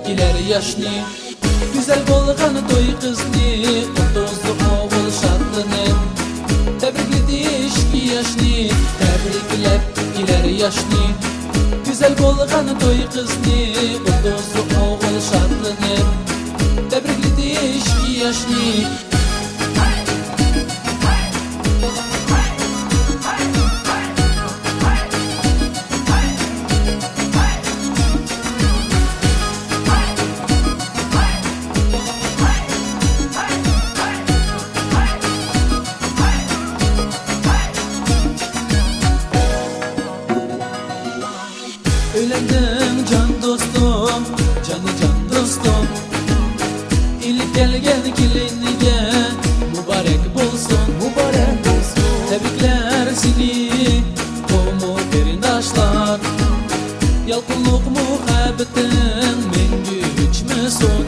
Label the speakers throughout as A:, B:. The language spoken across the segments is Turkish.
A: giler yaşni. Güzel bolğan toy kızny, otuzlu oğul şadlanıp. Tebrikledi iki yaşni, tebriklep giler yaşni. Güzel bolğan toy kızny, otuzlu oğul şadlanıp. Tebrikledi iki yaşni. Ölendim can dostum, can dostum. İlk gelgen kilinige mübarek bolsun, mübarek bolsun. Tebrikler seni, o perindaşlar. Yalqınlık muhabbetin mengü içmesin.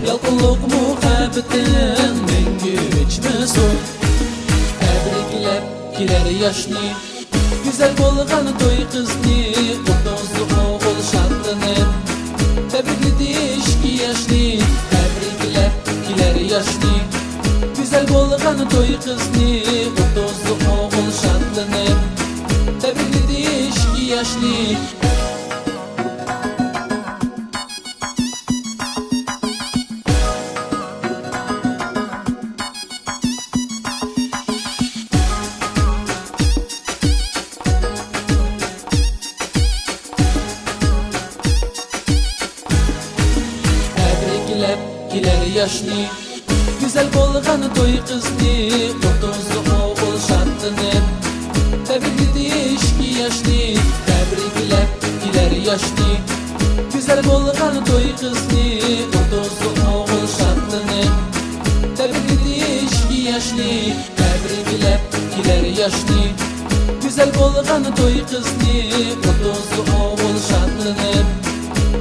A: Yalqınlık muhabbetin mengü içmesin. Tebriklep giler yaşni. Güzel bolğan toy kızny, otuzlu oğul şadlanıp. Tebrikledi iki yaşni, tebriklep giler yaşni. Güzel bolğan toy kızny, otuzlu oğul şadlanıp. Tebrikledi iki yaşni. Giler yaşni. Güzel bolğan toy kızny, otuzlu oğul şadlanıp. Tebrikledi iki yaşni, tebriklep giler yaşni. Güzel bolğan toy kızny, otuzlu oğul şadlanıp. Tebrikledi iki yaşni, tebriklep giler yaşni. Güzel bolğan toy kızny, otuzlu oğul şadlanıp.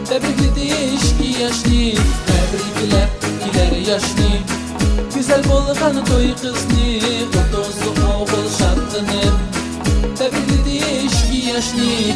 A: Tebrikledi iki yaşni, tebriklep giler yaşni. Güzel bolğan toy kızny, otuzlu oğul şadlanıp. Tebrikledi iki yaşni.